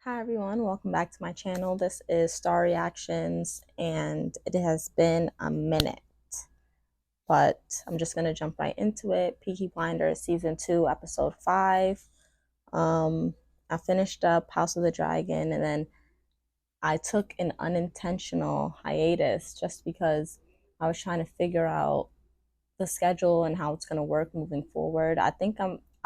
Hi everyone, welcome back to my channel. This is Star Reactions and it has been a minute, but I'm just going to jump right into it. Peaky Blinders Season 2, Episode 5. I finished up House of the Dragon and then I took an unintentional hiatus just because I was trying to figure out the schedule and how it's going to work moving forward. I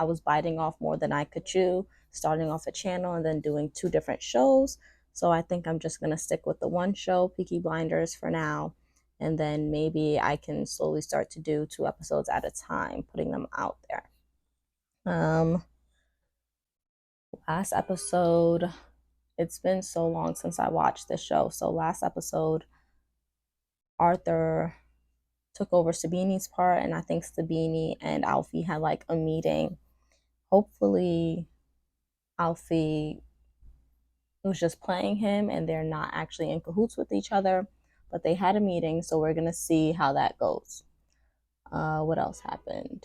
was biting off more than I could chew, starting off a channel and then doing two different shows. So I think I'm just going to stick with the one show, Peaky Blinders, for now. And then maybe I can slowly start to do 2 episodes at a time, putting them out there. Last episode, it's been so long since I watched this show. So last episode, Arthur took over Sabine's part, and I think Sabine and Alfie had like a meeting. Hopefully Alfie was just playing him and they're not actually in cahoots with each other, but they had a meeting, so we're gonna see how that goes. What else happened?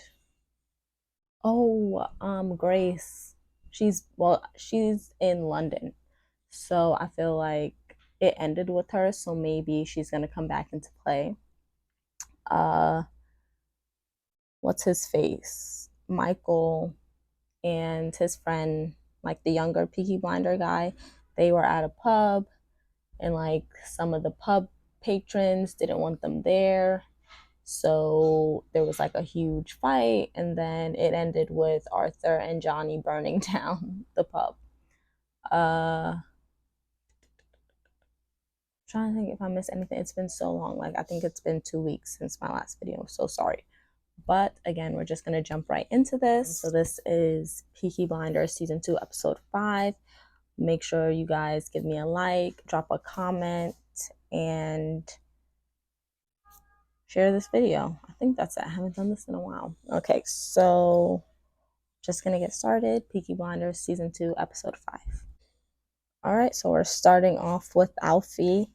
Oh, Grace, she's in London, so I feel like it ended with her, so maybe she's gonna come back into play. What's his face? Michael and his friend, like the younger Peaky Blinder guy, they were at a pub and like some of the pub patrons didn't want them there. So there was like a huge fight, and then it ended with Arthur and Johnny burning down the pub. Trying to think if I missed anything. It's been so long. Like I think it's been 2 weeks since my last video. So sorry. But again, we're just going to jump right into this. So this is Peaky Blinders Season 2, Episode 5. Make sure you guys give me a like, drop a comment, and share this video. I think that's it. I haven't done this in a while. Okay, so just going to get started. Peaky Blinders Season 2, Episode 5. All right, so we're starting off with Alfie.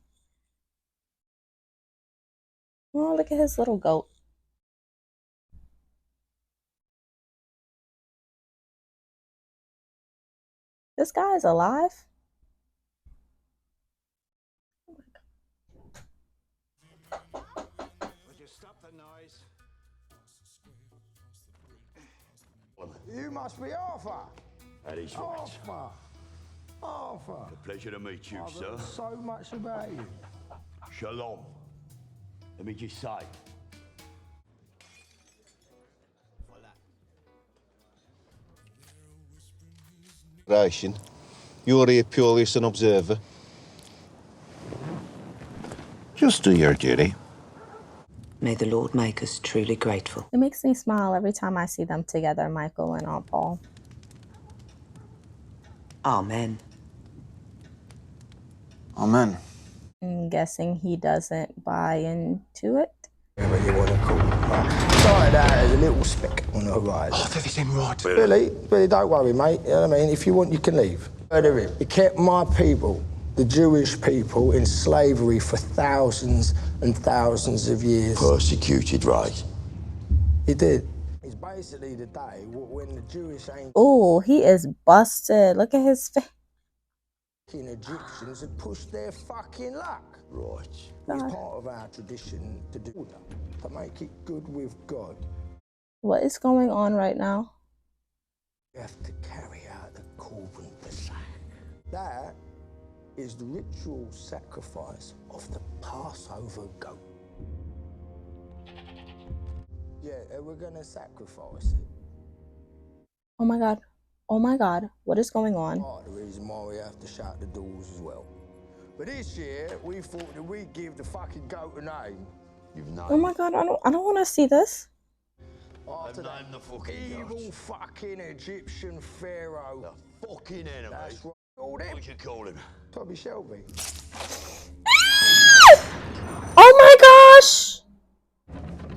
Oh, look at his little goat. This guy is alive? Would you stop the noise? You must be Arthur. That is right. Arthur. A pleasure to meet you, I've sir. heard so much about you. Shalom. Let me just say. You're here purely as an observer. Just do your duty. May the Lord make us truly grateful. It makes me smile every time I see them together, Michael and Aunt Paul. Amen. Amen. I'm guessing he doesn't buy into it. Whatever you want to call it. Started out as a little speck on the horizon. Oh, that is him right. Billy, don't worry, mate. You know what I mean? If you want, you can leave. Heard of it. He kept my people, the Jewish people, in slavery for thousands and thousands of years. Persecuted, right? He did. It's basically the day when the Jewish ancient Oh, he is busted. Look at his face. Egyptians had pushed their fucking luck. Right. It's part of our tradition to do that, to make it good with God. What is going on right now? You have to carry out the Korban Pesach. That is the ritual sacrifice of the Passover goat. Yeah, and we're gonna sacrifice it. Oh my God. Oh my God. What is going on? Part of the reason why we have to shut the doors as well. But this year, we thought that we'd give the fucking goat a name. You've named Oh my God. I don't want to see this. After that named the fucking evil goat. fucking Egyptian pharaoh. The fucking enemy. That's right. Called him. What you call him? Tommy Shelby. Oh my gosh.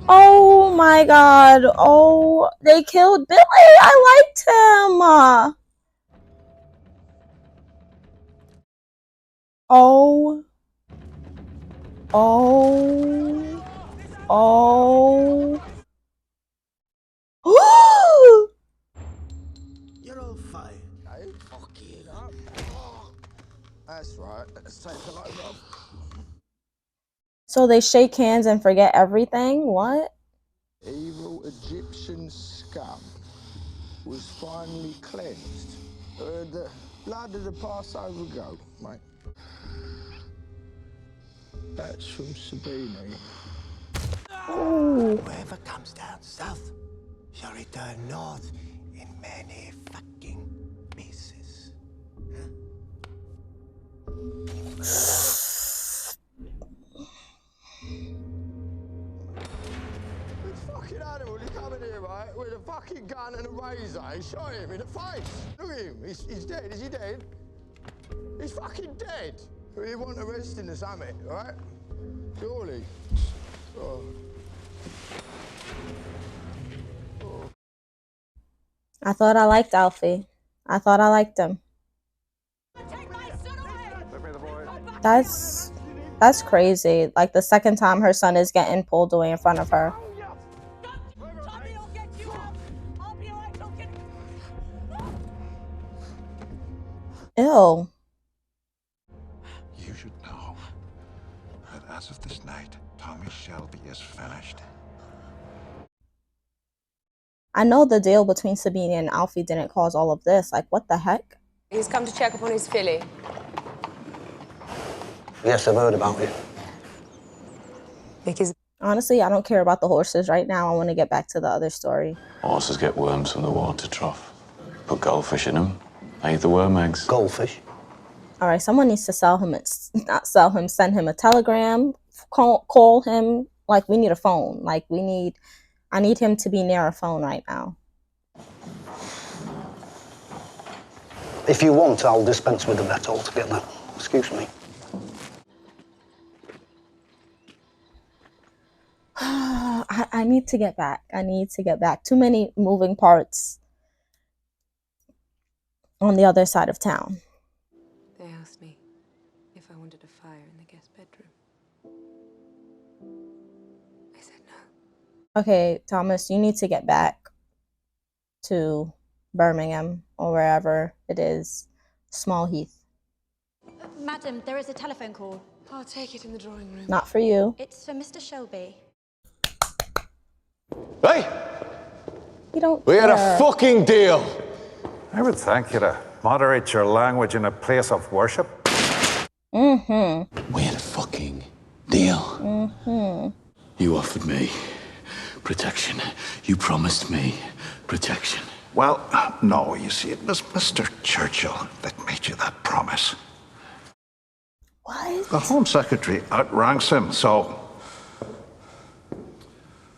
Oh my God. Oh, they killed Billy. I liked him. Oh. Oh. Oh. You're all fired. Hey, fuck it up. That's right. Let's take a load off. So they shake hands and forget everything? What? Evil Egyptian scum was finally cleansed. The blood of the Passover goat, mate. That's from Sabini. Ooh. Whoever comes down south shall return north in many fucking pieces. This fucking animal, he come in here, right, with a fucking gun and a razor. He shot him in the face. Look at him. He's dead. Is he dead? He's fucking dead. He wasn't arresting the summit, right? Surely. Oh. I thought I liked Alfie. I thought I liked him. That's crazy. Like the second time her son is getting pulled away in front of her. Ew. You should know that as of this night, Tommy Shelby is finished. I know the deal between Sabine and Alfie didn't cause all of this. Like, what the heck? He's come to check up on his filly. Yes, I've heard about it. Vicky's Honestly, I don't care about the horses right now. I want to get back to the other story. Horses get worms from the water trough. Put goldfish in them. They eat the worm eggs. Goldfish. All right, someone needs to not sell him, send him a telegram, call him. Like, we need a phone. Like, I need him to be near a phone right now. If you want, I'll dispense with the bet altogether. Excuse me. I need to get back. I need to get back. Too many moving parts on the other side of town. They asked me if I wanted a fire in the guest bedroom. I said no. Okay, Thomas, you need to get back to Birmingham or wherever it is. Small Heath. Madam, there is a telephone call. I'll take it in the drawing room. Not for you. It's for Mr. Shelby. Hey, You don't we had a care. fucking deal. I would thank you to moderate your language in a place of worship. We had a fucking deal. You offered me protection. You promised me protection. Well, no, you see, it was Mr. Churchill that made you that promise. What? The Home Secretary outranks him, so...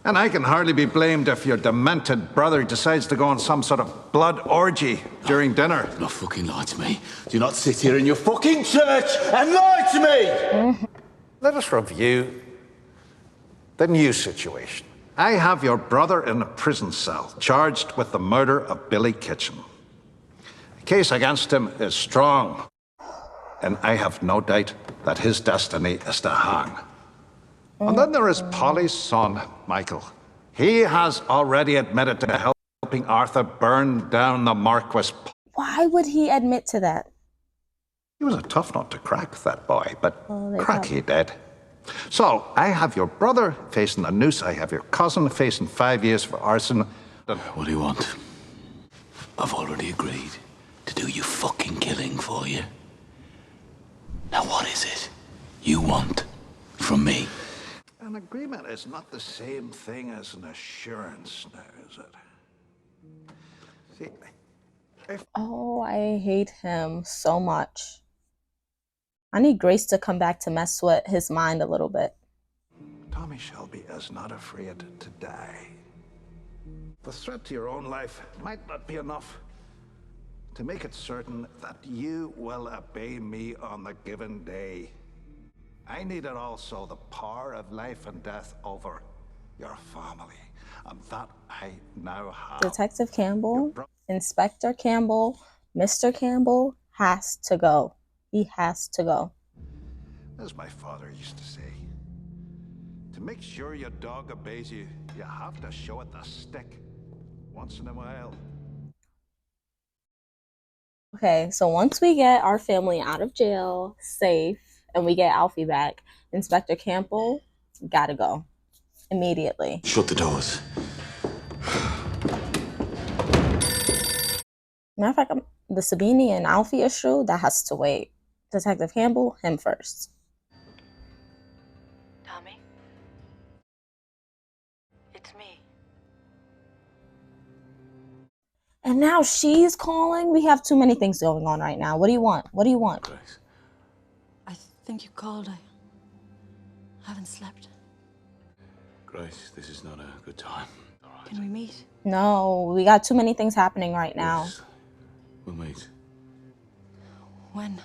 And I can hardly be blamed if your demented brother decides to go on some sort of blood orgy during dinner. Do not fucking lie to me. Do not sit here in your fucking church and lie to me! Let us review the new situation. I have your brother in a prison cell, charged with the murder of Billy Kitchen. The case against him is strong, and I have no doubt that his destiny is to hang. And then there is Polly's son, Michael. He has already admitted to helping Arthur burn down the Marquis. Why would he admit to that? He was a tough nut to crack, that boy, but Oh, crack he did. So, I have your brother facing a noose, I have your cousin facing 5 years for arson. What do you want? I've already agreed to do your fucking killing for you. Now what is it you want from me? An agreement is not the same thing as an assurance, now, is it? See, if Oh, I hate him so much. I need Grace to come back to mess with his mind a little bit. Tommy Shelby is not afraid to die, the threat to your own life might not be enough to make it certain that you will obey me on the given day. I needed also the power of life and death over your family, and that I now have. Detective Campbell, Inspector Campbell, Mr. Campbell has to go. He has to go. As my father used to say, to make sure your dog obeys you, you have to show it the stick once in a while. Okay, so once we get our family out of jail, safe, and we get Alfie back, Inspector Campbell gotta go immediately. Shut the doors. Matter of fact, the Sabini and Alfie issue, that has to wait. Detective Campbell, him first. Tommy? It's me. And now she's calling. We have too many things going on right now. What do you want? What do you want? Grace. I think you called. I haven't slept. Grace, this is not a good time. All right. Can we meet? No, we got too many things happening right now. Yes. We'll meet. When?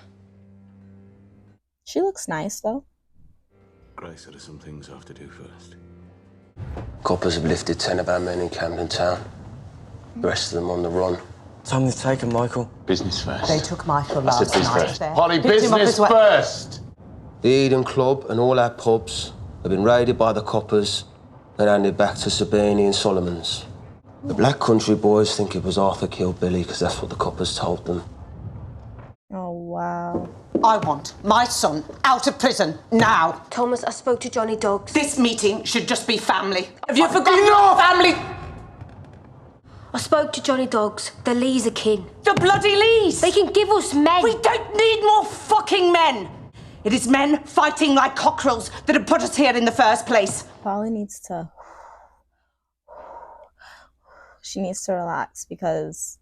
She looks nice, though. Grace, there are some things I have to do first. Coppers have lifted 10 of our men in Camden Town. The rest of them on the run. Time they've taken, Michael. Business first. They took Michael I said last business night. first. There. Holly, Picked him up business as well. first! The Eden Club and all our pubs have been raided by the coppers and handed back to Sabini and Solomon's. The Black Country boys think it was Arthur killed Billy because that's what the coppers told them. Oh, wow. I want my son out of prison now. Thomas, I spoke to Johnny Dogs. This meeting should just be family. Have you forgotten your family? I spoke to Johnny Dogs. The Lees are kin. The bloody Lees! They can give us men. We don't need more fucking men! It is men fighting like cockerels that have put us here in the first place. Polly needs to... She needs to relax because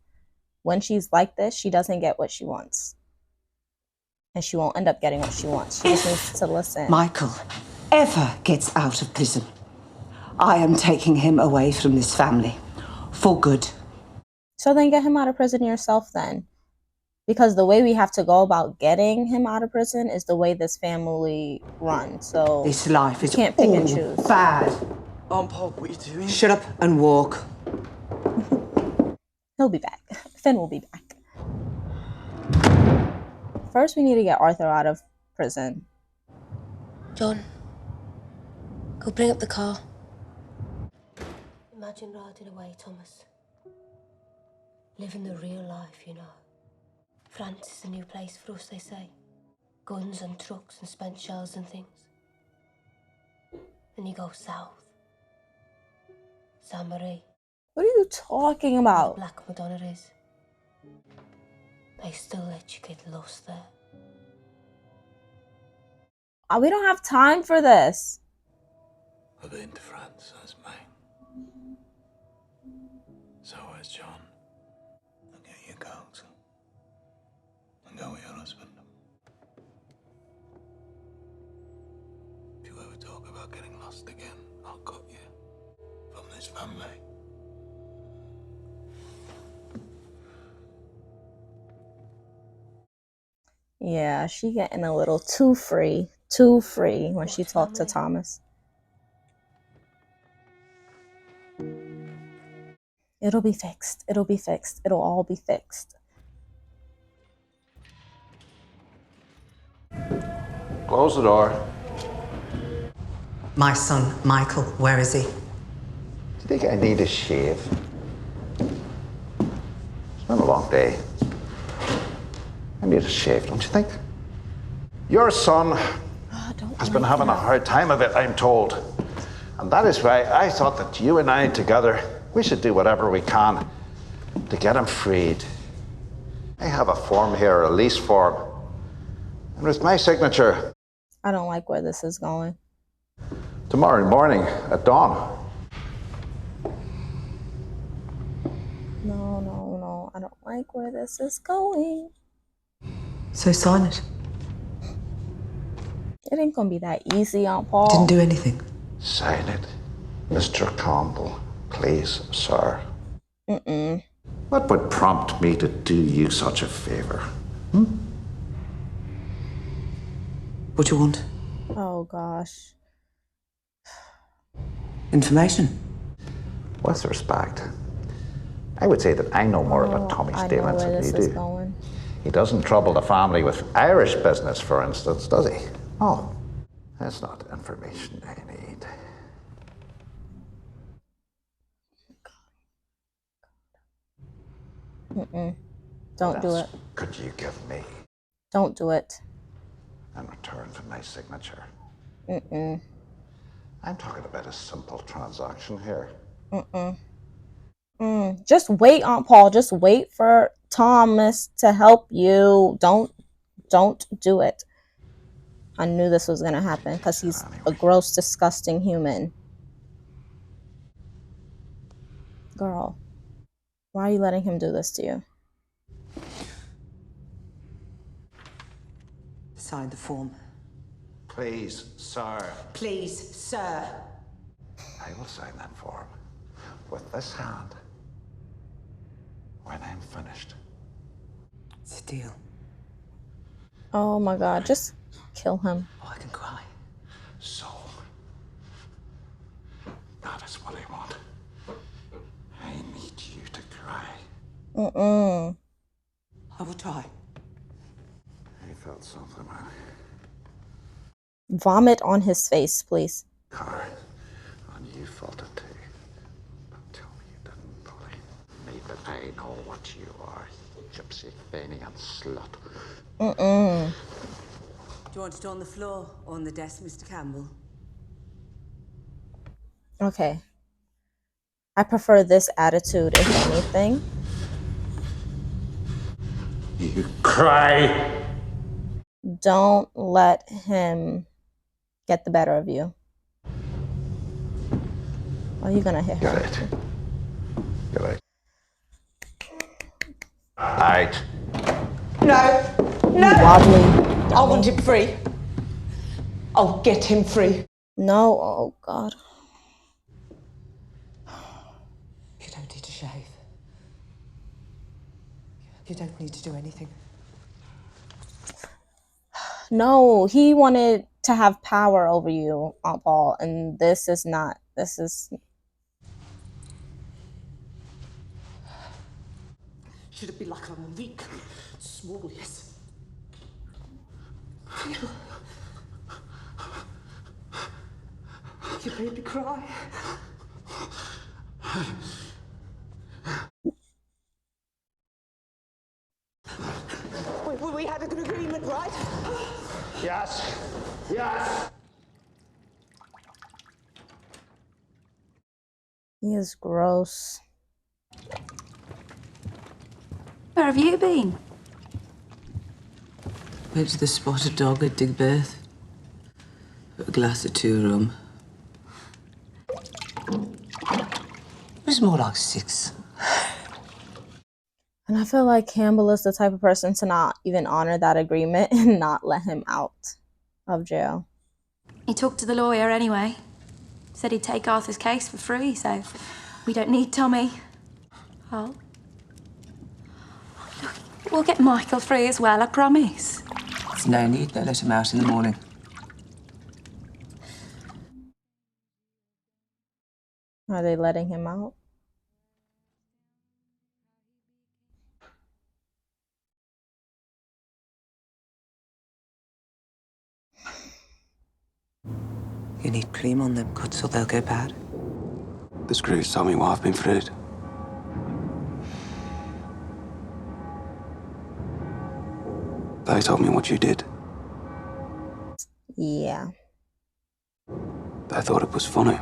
when she's like this, she doesn't get what she wants. And she won't end up getting what she wants. She just needs to listen. Michael ever gets out of prison, I am taking him away from this family. For good. So then get him out of prison yourself then. Because the way we have to go about getting him out of prison is the way this family runs. So This life is you can't pick all and choose. bad. Aunt Pop, what are you doing? Shut up and walk. He'll be back. Finn will be back. First, we need to get Arthur out of prison. John, go bring up the car. Imagine riding away, Thomas. Living the real life, you know. France is a new place for us, they say. Guns and trucks and spent shells and things. And you go south. Saint Marie. What are you talking The about? Black Madonna is. They still let you get lost there. We don't have time for this. I've been to France, as mine. So has John. I'll get your coat. And go with your husband. If you ever talk about getting lost again, I'll cut you from this family. Yeah, she getting a little too free when she talked to Thomas. It'll be fixed. It'll be fixed. It'll all be fixed. Close the door. My son, Michael, where is he? Do you think I need a shave? It's been a long day. I need a shave, don't you think? Your son has been having a hard time of it, I'm told. And that is why I thought that you and I together, we should do whatever we can to get him freed. I have a form here, a lease form. And with my signature. I don't like where this is going. Tomorrow morning at dawn. No. I don't like where this is going. So sign it. It ain't gonna be that easy, Aunt Paul. Didn't do anything. Sign it. Mr. Campbell, please, sir. What would prompt me to do you such a favor? What do you want? Oh, gosh. Information. With respect, I would say that I know more about Tommy's I know dealings where than this you is do. going. He doesn't trouble the family with Irish business, for instance, does he? Oh, that's not information I need. Don't do it. Could you give me Don't do it. in return for my signature? Mm-mm. I'm talking about a simple transaction here. Just wait, Aunt Paul. Just wait for Thomas to help you. Don't do it. I knew this was gonna happen because he's a gross, disgusting human. Girl, why are you letting him do this to you? Sign the form. Please, sir. Please, sir. I will sign that form with this hand when I'm finished. It's a deal. Oh my God, just kill him. Oh, I can cry. So, that is what I want. I need you to cry. I will try. I felt something, man. Vomit on his face, please. Car, and you felt it too. But tell me you didn't, Polly. Me that I know what you are, gypsy, Fenian slut. Do you want it on the floor or on the desk, Mr. Campbell? Okay. I prefer this attitude, if anything. You cry! Don't let him get the better of you. Are you gonna hit her? Get it. Get it. Right. No. You wobbly. I want him free. I'll get him free. No, oh God. You don't need to shave. You don't need to do anything. No, he wanted to have power over you, Aunt Paul, and this is not. This is. Should it be like I'm weak, small, yes? You made me cry. We had an agreement, right? Yes. Yes. He is gross. Where have you been? Went to the Spotted Dog at Digbeth. A glass of two rum. It was more like 6. And I feel like Campbell is the type of person to not even honor that agreement and not let him out of jail. He talked to the lawyer anyway. Said he'd take Arthur's case for free, so we don't need Tommy. Oh. Look, we'll get Michael free as well, I promise. There's no need. They'll let him out in the morning. Are they letting him out? You need cream on them cuts or they'll go bad. The screws told me why I've been freed. They told me what you did. Yeah. They thought it was funny.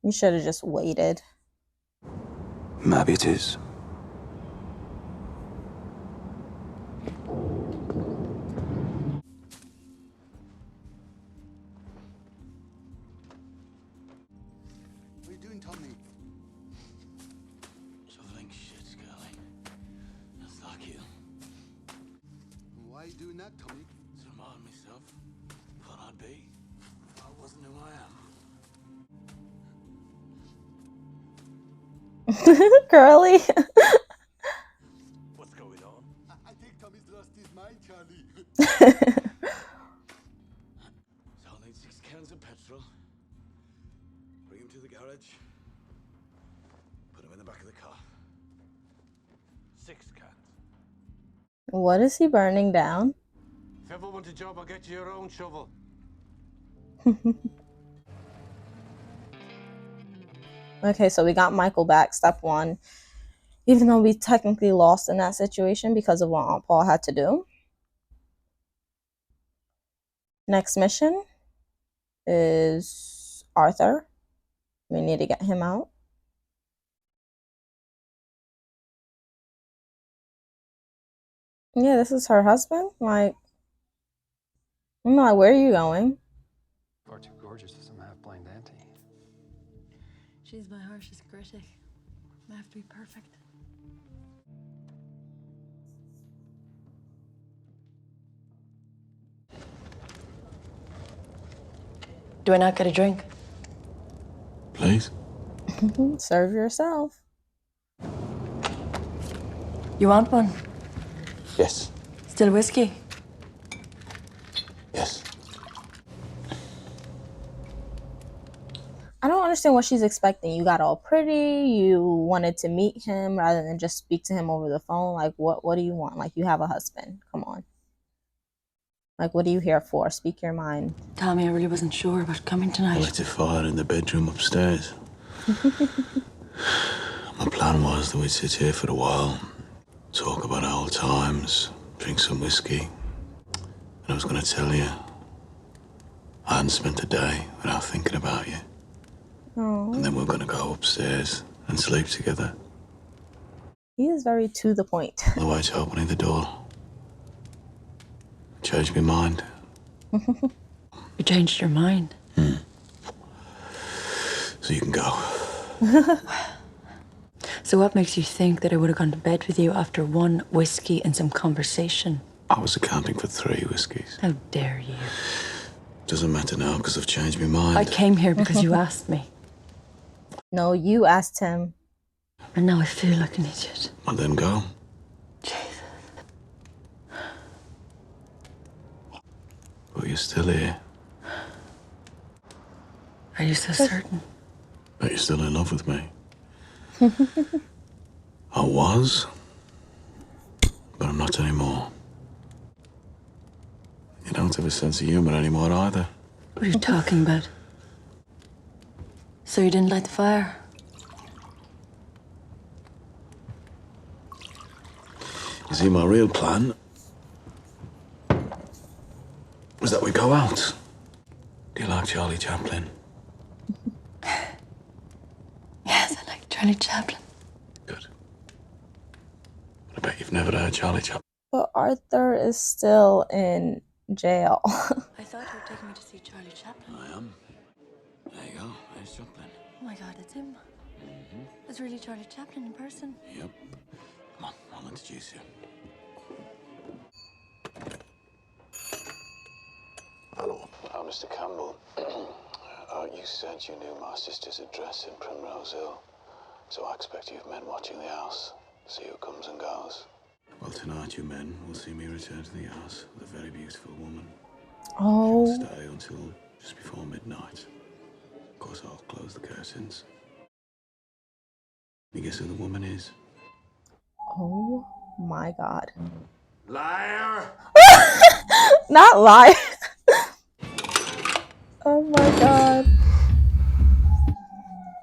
You should have just waited. Maybe it is. What are you doing, Tommy? Shoveling shit, Scully. That's like you. Why are you doing that, Tommy? To remind myself what I'd be if I wasn't who I am. Curly. What's going on? I think Tommy's lost his mind, Charlie. So I'll need 6 cans of petrol. Bring him to the garage. Put him in the back of the car. 6 cans. What is he burning down? If ever want a job, I'll get you your own shovel. Okay, so we got Michael back, step one. Even though we technically lost in that situation because of what Aunt Paul had to do. Next mission is Arthur. We need to get him out. Yeah, this is her husband. Like, I'm like, where are you going? Far too gorgeous for some half-blind auntie. She's my harshest critic. I have to be perfect. Do I not get a drink? Please? Serve yourself. You want one? Yes. Still whiskey? Yes. I don't understand what she's expecting. You got all pretty. You wanted to meet him rather than just speak to him over the phone. Like, what do you want? Like, you have a husband. Come on. Like, what are you here for? Speak your mind. Tommy, I really wasn't sure about coming I tonight. lit a fire in the bedroom upstairs. My plan was that we'd sit here for a while, talk about old times, drink some whiskey. And I was going to tell you, I hadn't spent a day without thinking about you. Oh, And then we're going to go upstairs and sleep together. he is very to the point. On the way to opening the door, I changed my mind. You changed your mind? So you can go. So what makes you think that I would have gone to bed with you after one whiskey and some conversation? I was accounting for 3 whiskeys. How dare you? Doesn't matter now because I've changed my mind. I came here because you asked me. No, you asked him. And now I feel like an idiot. Well, then go. Jesus. But you're still here. Are you so certain? But you're still in love with me. I was, but I'm not anymore. You don't have a sense of humor anymore either. What are you talking about? So you didn't light the fire? You see, my real plan was that we go out. Do you like Charlie Chaplin? Yes, I like Charlie Chaplin. Good. I bet you've never heard Charlie Chaplin. But Arthur is still in jail. I thought you were taking me to see Charlie Chaplin. I am. There you go. There's Chaplin. Oh my God, it's him. It's really Charlie Chaplin in person. Yep. Come on, I'll introduce you. Hello. Mr. Campbell. You said you knew my sister's address in Primrose Hill, so I expect you've men watching the house, see who comes and goes. Well, tonight you men will see me return to the house with a very beautiful woman. Oh. She'll stay until just before midnight. Of course, I'll close the curtains. You guess who the woman is? Oh my God. Liar! Not lie. Oh my God.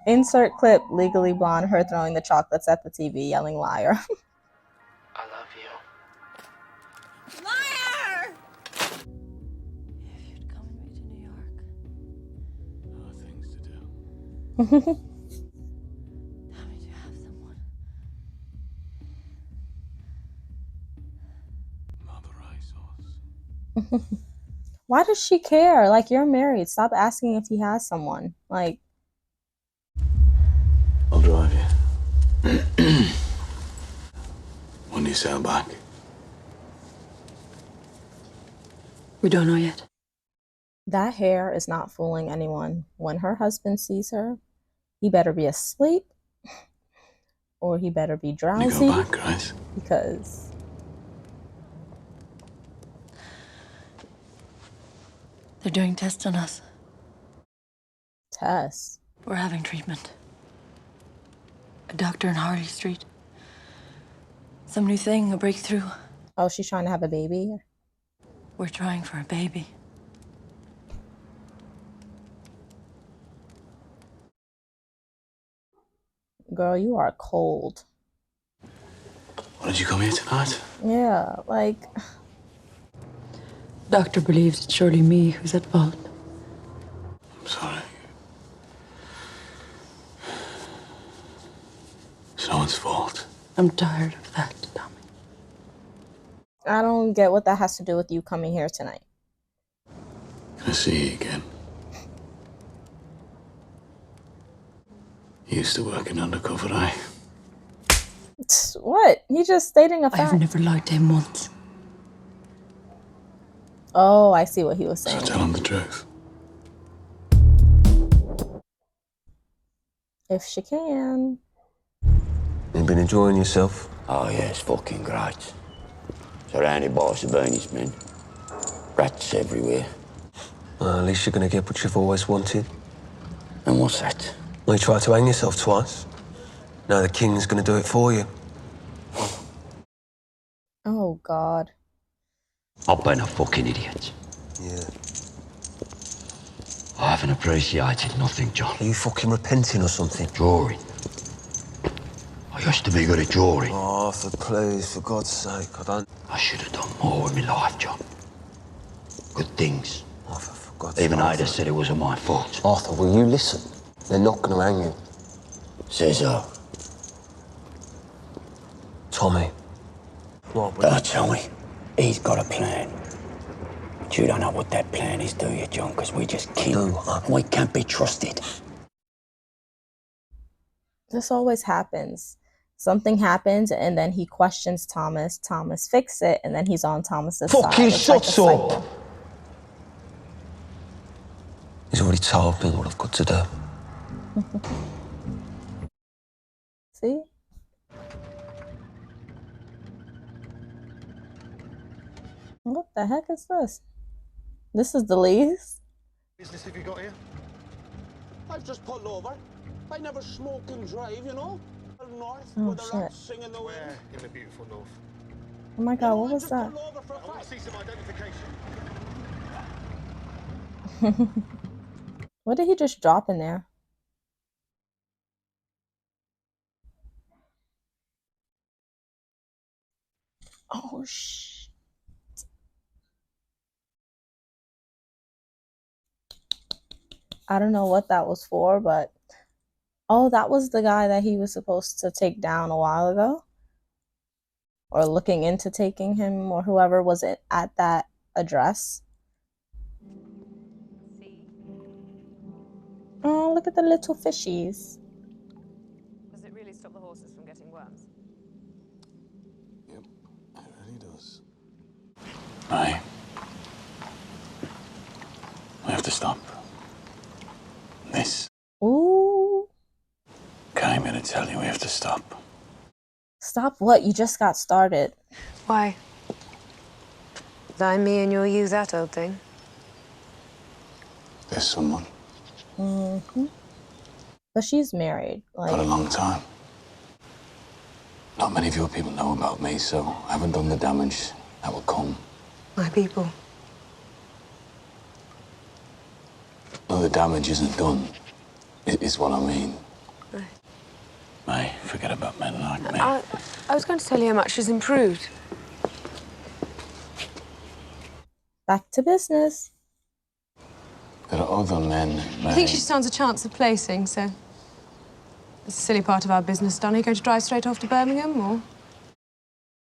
Insert clip, Legally Blonde, her throwing the chocolates at the TV, yelling liar. I love you. Liar! If you'd come with me to New York. There are things to do. Tommy, do you have someone? Mother Isos. Why does she care? Like, you're married. Stop asking if he has someone. Like, I'll drive you. When do you sail back? We don't know yet. that hair is not fooling anyone. When her husband sees her, he better be asleep or he better be drowsy. You go back, Grace. Because They're doing tests on us. Tess. We're having treatment. A doctor in Harley Street. Some new thing, a breakthrough. Oh, she's trying to have a baby? We're trying for a baby. girl, you are cold. Why did you come here tonight? Yeah, like... Doctor believes it's surely me who's at fault. I'm sorry. It's no one's fault. I'm tired of that, Tommy. I don't get what that has to do with you coming here tonight. Can I see you again? You used to work in undercover, eh? What? He just stating a fact. I've never lied to him once. Oh, I see what he was saying. So tell him the truth. If she can. You been enjoying yourself? Oh, yeah, it's fucking great. Surrounded by Sabini's men. Rats everywhere. Well, at least you're going to get what you've always wanted. And what's that? Well, you tried to hang yourself twice. Now the king's going to do it for you. Oh, God. I've been a fucking idiot. Yeah. I haven't appreciated nothing, John. Are you fucking repenting or something? Drawing. I used to be good at drawing. Oh, Arthur, please, for God's sake, I don't... I should have done more with my life, John. Good things. Arthur, for God's sake. Even Ada said it wasn't my fault. Arthur, will you listen? They're not going to hang you. Says who? Tommy. What? Don't tell me. He's got a plan. But you don't know what that plan is, do you, John? Because we just kill. And we can't be trusted. This always happens. Something happens, and then he questions Thomas. Thomas fixes it, and then he's on Thomas's side. Fucking It's shut like up! He's already told me what I've got to do. See? What the heck is this? This is the least. Business have you got here? I've just pulled over. I never smoke and drive, you know? North, Oh, with the shit. rats singing the wind. In the beautiful north. Oh my God, what was that? Pull over for a I want to see some identification. What did he just drop in there? Oh, shit. I don't know what that was for, but... Oh, that was the guy that he was supposed to take down a while ago? Or looking into taking him, or whoever was it at that address. Oh, look at the little fishies. Does it really stop the horses from getting worms? Yep, it really does. Aye. We have to stop. This. Ooh. Came in to tell you we have to stop. Stop what? You just got started. Why? Thy me and your you that old thing? There's someone. Mm-hmm. But she's married. Like... For a long time. Not many of your people know about me, so I haven't done the damage that will come. My people. No, the damage isn't done, is what I mean. Right. May, forget about men like me. I was going to tell you how much has improved. Back to business. There are other men, May. I think she stands a chance of placing, so... It's a silly part of our business done. Are you going to drive straight off to Birmingham, or...?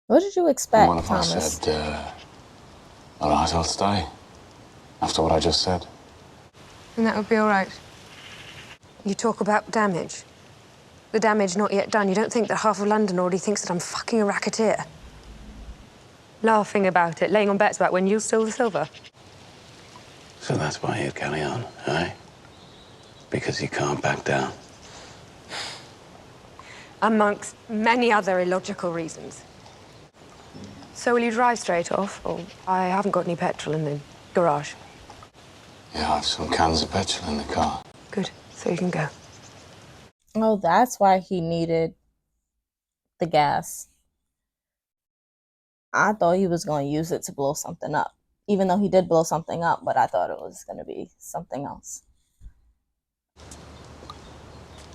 What did you expect, What if Thomas? I said, all right, I'll stay. After what I just said. And that would be all right. You talk about damage. The damage not yet done. You don't think that half of London already thinks that I'm fucking a racketeer? Laughing about it, laying on bets about when you'll steal the silver. So that's why you carry on, eh? Because you can't back down. Amongst many other illogical reasons. So will you drive straight off? Or I haven't got any petrol in the garage. Yeah, I have some cans of petrol in the car. Good, so you can go. Oh, that's why he needed the gas. I thought he was going to use it to blow something up. Even though he did blow something up, but I thought it was going to be something else.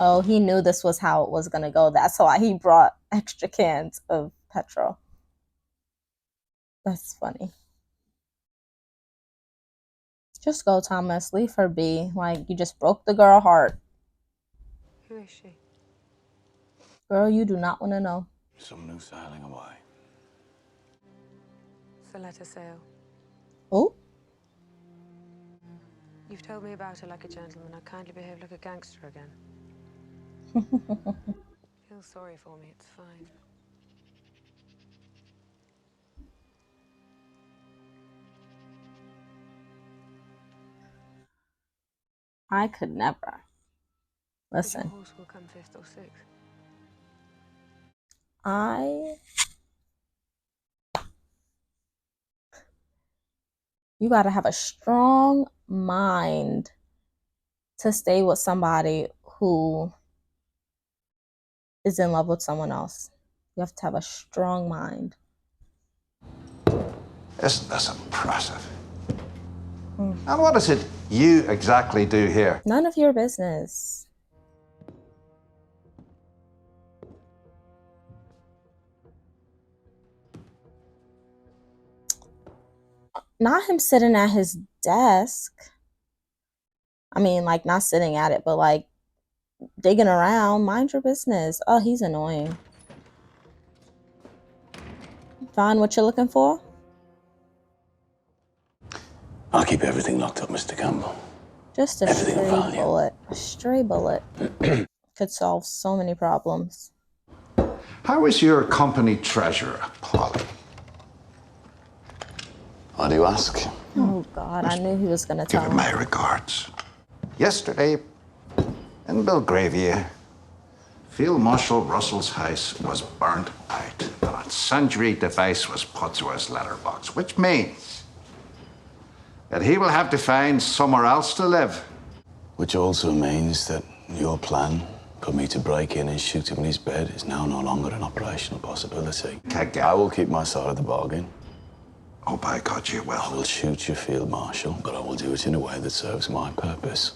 Oh, he knew this was how it was gonna go. That's why he brought extra cans of petrol. That's funny. Just go, Thomas. Leave her be. Like, you just broke the girl heart. Who is she? Girl, you do not want to know. Someone who's sailing away. So let her sail. Oh? You've told me about her like a gentleman. I kindly behave like a gangster again. Feel sorry for me, it's fine. I could never. Your Listen. horse will come fifth or sixth. You gotta have a strong mind to stay with somebody who is in love with someone else. You have to have a strong mind. Isn't this impressive? And what is it you exactly do here? None of your business. Not him sitting at his desk. I mean, like, not sitting at it, but like digging around. Mind your business. Oh, he's annoying. Find what you're looking for? I'll keep everything locked up, Mr. Campbell. Just a Everything of stray value. bullet. A stray bullet could solve so many problems. How is your company treasurer, Polly? Why do you ask? Oh, God, I knew he was going to Give tell him my regards. Yesterday, in Belgravia, Field Marshal Russell's house was burnt out and a incendiary device was put to his letterbox, which means that he will have to find somewhere else to live. Which also means that your plan for me to break in and shoot him in his bed is now no longer an operational possibility. I will keep my side of the bargain. Oh, by God, you will. I will shoot your Field Marshal, but I will do it in a way that serves my purpose.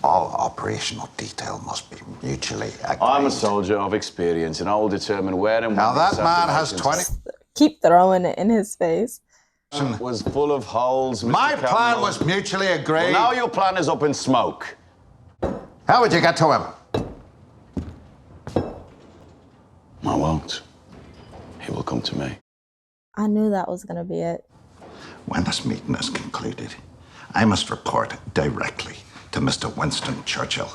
All operational detail must be mutually agreed. I'm a soldier of experience, and I will determine where and Now when that man has 20... Keep throwing it in his face. was full of holes, Mr. My Campbell. plan was mutually agreed. Well, now your plan is up in smoke. How would you get to him? I won't. He will come to me. I knew that was going to be it. When this meeting is concluded, I must report directly to Mr. Winston Churchill.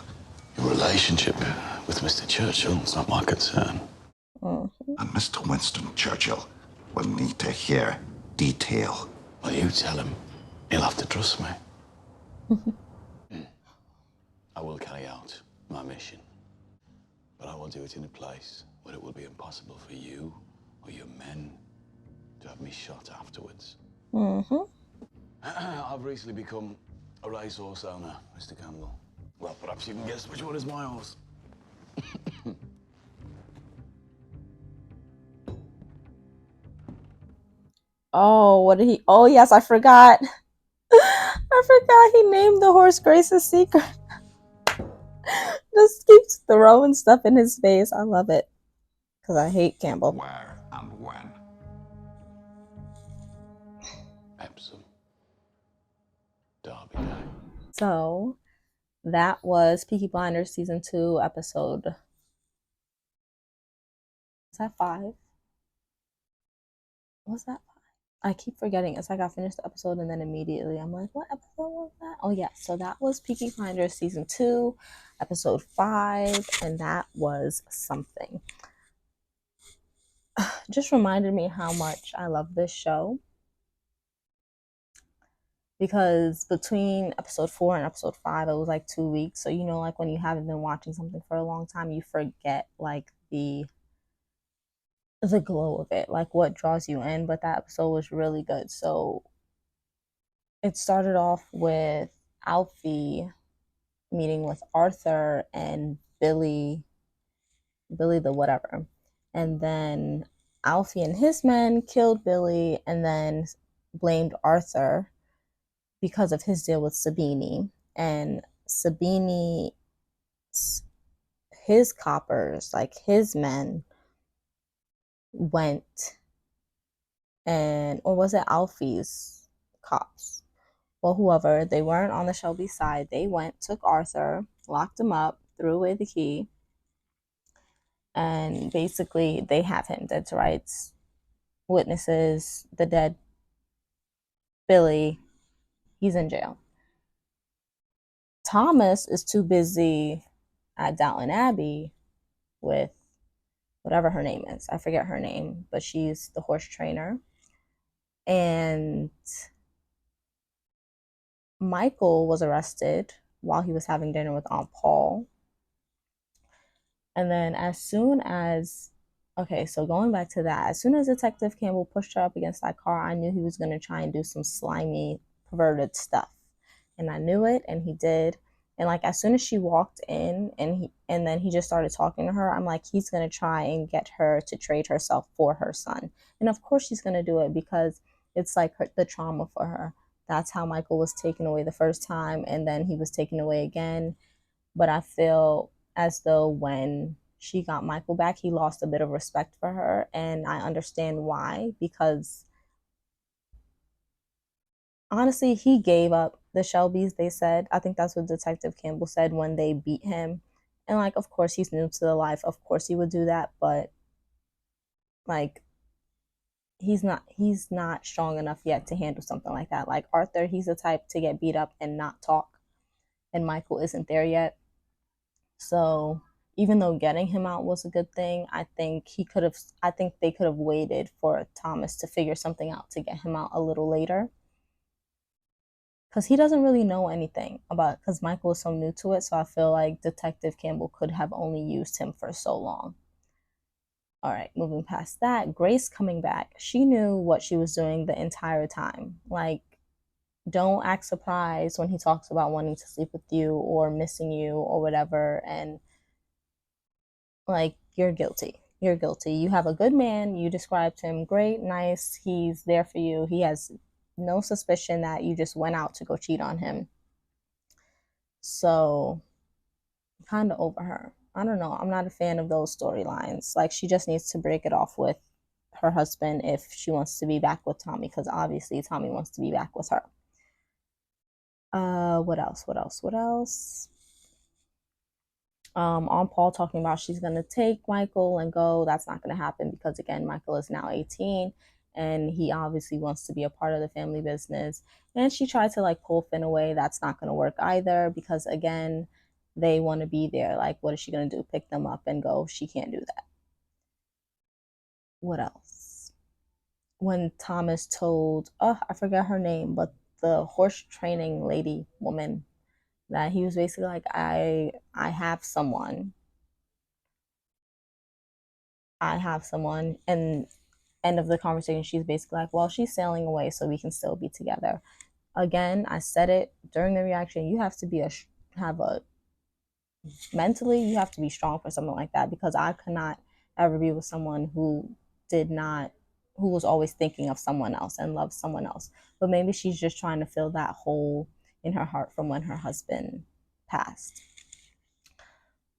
Your relationship with Mr. Churchill is not my concern. And Mr. Winston Churchill will need to hear detail. Well, you tell him. He'll have to trust me. I will carry out my mission. But I will do it in a place where it will be impossible for you or your men to have me shot afterwards. I've recently become a racehorse owner, Mr. Campbell. Well, perhaps you can guess which one is my horse. Oh, what did he? Oh, yes, I forgot. I forgot he named the horse Grace's Secret. Just keeps throwing stuff in his face. I love it. Because I hate Campbell. Where and when? Epsom. Derby Day. So, that was Peaky Blinders Season 2, episode... Is that 5? Was that 5? I keep forgetting. It's like I finished the episode and then immediately I'm like, what episode was that? Oh, yeah. So that was Peaky Blinders Season 2, episode 5, and that was something. Just reminded me how much I love this show. Because between episode 4 and episode 5, it was like 2 weeks. So, you know, like when you haven't been watching something for a long time, you forget like the glow of it, like what draws you in. But that episode was really good. So it started off with Alfie meeting with Arthur and Billy the whatever. And then Alfie and his men killed Billy and then blamed Arthur because of his deal with Sabini. And Sabini's his coppers, like his men, went and, or was it Alfie's cops? Well, whoever, they weren't on the Shelby side. They went, took Arthur, locked him up, threw away the key, and basically they have him dead to rights. Witnesses, the dead Billy, he's in jail. Thomas is too busy at Downton Abbey with whatever her name is. I forget her name, but she's the horse trainer. And Michael was arrested while he was having dinner with Aunt Paul. And then as soon as, okay, so going back to that, as soon as Detective Campbell pushed her up against that car, I knew he was going to try and do some slimy, perverted stuff. And I knew it, and he did. And like as soon as she walked in and then he just started talking to her, I'm like, he's going to try and get her to trade herself for her son. And of course she's going to do it because it's like the trauma for her. That's how Michael was taken away the first time, and then he was taken away again. But I feel as though when she got Michael back, he lost a bit of respect for her. And I understand why, because honestly, he gave up the Shelbys, they said. I think that's what Detective Campbell said when they beat him. And like, of course, he's new to the life. Of course he would do that, but like he's not strong enough yet to handle something like that. Like Arthur, he's the type to get beat up and not talk. And Michael isn't there yet. So even though getting him out was a good thing, I think they could have waited for Thomas to figure something out to get him out a little later. Because he doesn't really know anything about, because Michael is so new to it. So I feel like Detective Campbell could have only used him for so long. All right, moving past that, Grace coming back. She knew what she was doing the entire time. Like, don't act surprised when he talks about wanting to sleep with you or missing you or whatever. And like, you're guilty. You're guilty. You have a good man. You described him great, nice. He's there for you. He has no suspicion that you just went out to go cheat on him. So, kind of over her. I don't know. I'm not a fan of those storylines. Like, she just needs to break it off with her husband if she wants to be back with Tommy, because obviously Tommy wants to be back with her. What else? What else? What else? On Paul talking about she's gonna take Michael and go. That's not gonna happen because again, Michael is now 18 and he obviously wants to be a part of the family business. And she tried to like pull Finn away. That's not gonna work either because again, they want to be there. Like, what is she gonna do? Pick them up and go? She can't do that. What else? When Thomas told, oh, I forget her name, but the horse training lady woman, that he was basically like, I have someone. I have someone. And end of the conversation, she's basically like, well, she's sailing away, so we can still be together. Again, I said it during the reaction. You have to be mentally, you have to be strong for something like that because I could not ever be with someone who was always thinking of someone else and loved someone else. But maybe she's just trying to fill that hole in her heart from when her husband passed.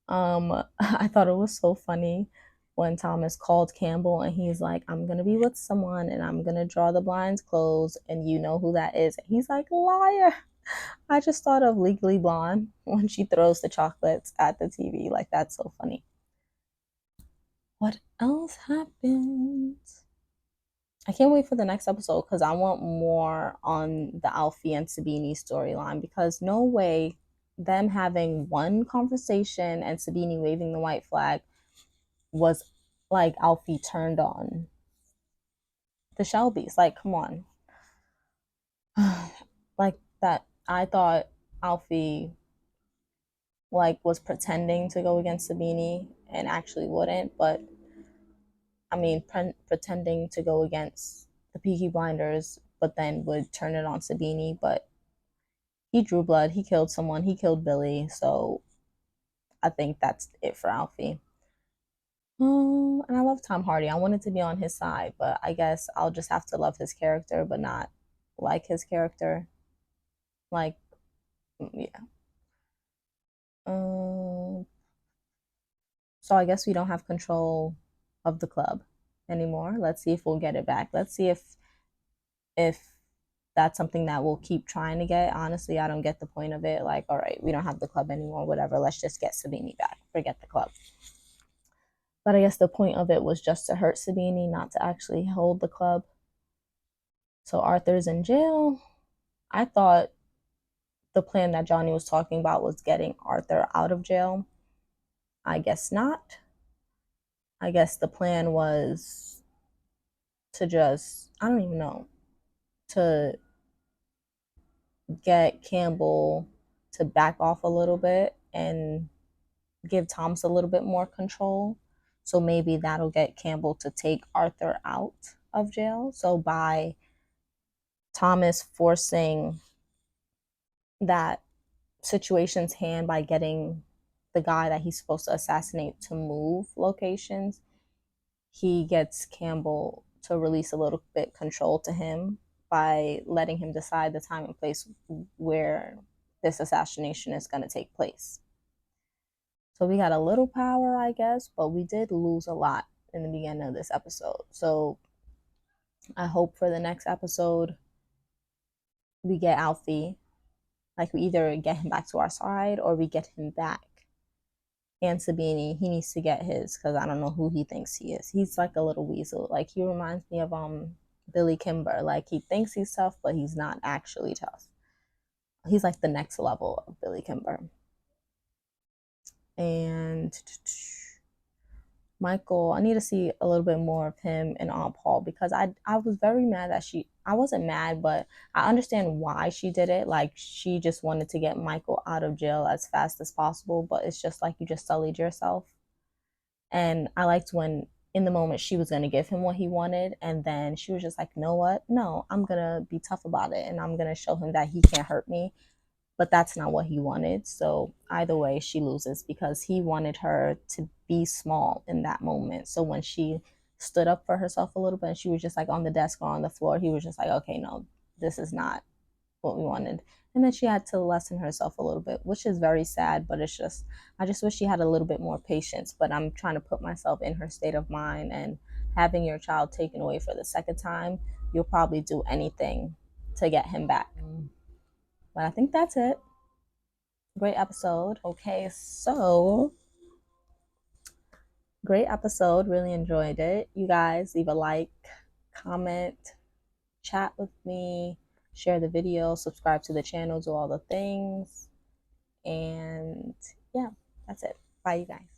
I thought it was so funny when Thomas called Campbell and he's like, I'm gonna be with someone and I'm gonna draw the blinds closed and you know who that is. And he's like, liar. I just thought of Legally Blonde when she throws the chocolates at the TV. Like, that's so funny. What else happened? I can't wait for the next episode because I want more on the Alfie and Sabini storyline because no way them having one conversation and Sabini waving the white flag was like Alfie turned on the Shelbys. Like, come on. Like that, I thought Alfie like was pretending to go against Sabini and actually wouldn't, but I mean pretending to go against the Peaky Blinders, but then would turn it on Sabini. But he drew blood, he killed someone, he killed Billy, so I think that's it for Alfie. And I love Tom Hardy. I wanted to be on his side, but I guess I'll just have to love his character, but not like his character. Like, yeah. So I guess we don't have control of the club anymore. Let's see if we'll get it back. Let's see if that's something that we'll keep trying to get. Honestly, I don't get the point of it. Like, all right, we don't have the club anymore, whatever. Let's just get Sabini back. Forget the club. But I guess the point of it was just to hurt Sabini, not to actually hold the club. So Arthur's in jail. I thought the plan that Johnny was talking about was getting Arthur out of jail. I guess not. I guess the plan was to just, I don't even know, to get Campbell to back off a little bit and give Thomas a little bit more control. So maybe that'll get Campbell to take Arthur out of jail. So by Thomas forcing that situation's hand by getting the guy that he's supposed to assassinate to move locations, he gets Campbell to release a little bit control to him by letting him decide the time and place where this assassination is going to take place. So we got a little power, I guess, but we did lose a lot in the beginning of this episode. So I hope for the next episode we get Alfie. Like, we either get him back to our side or we get him back. And Sabini, he needs to get his, because I don't know who he thinks he is. He's like a little weasel. Like, he reminds me of Billy Kimber. Like, he thinks he's tough, but he's not actually tough. He's like the next level of Billy Kimber. And Michael, I need to see a little bit more of him and Aunt Paul, because I was very mad that I wasn't mad, but I understand why she did it. Like, she just wanted to get Michael out of jail as fast as possible, but it's just like you just sullied yourself. And I liked when in the moment she was going to give him what he wanted, and then she was just like, you know what? No, I'm going to be tough about it, and I'm going to show him that he can't hurt me. But that's not what he wanted. So either way, she loses, because he wanted her to be small in that moment. So when she stood up for herself a little bit and she was just like on the desk or on the floor, he was just like, okay, no, this is not what we wanted. And then she had to lessen herself a little bit, which is very sad, but it's just, I just wish she had a little bit more patience. But I'm trying to put myself in her state of mind, and having your child taken away for the second time, you'll probably do anything to get him back. But I think that's it. Great episode. Okay, so great episode. Really enjoyed it. You guys leave a like, comment, chat with me, share the video, subscribe to the channel, do all the things. And yeah, that's it. Bye, you guys.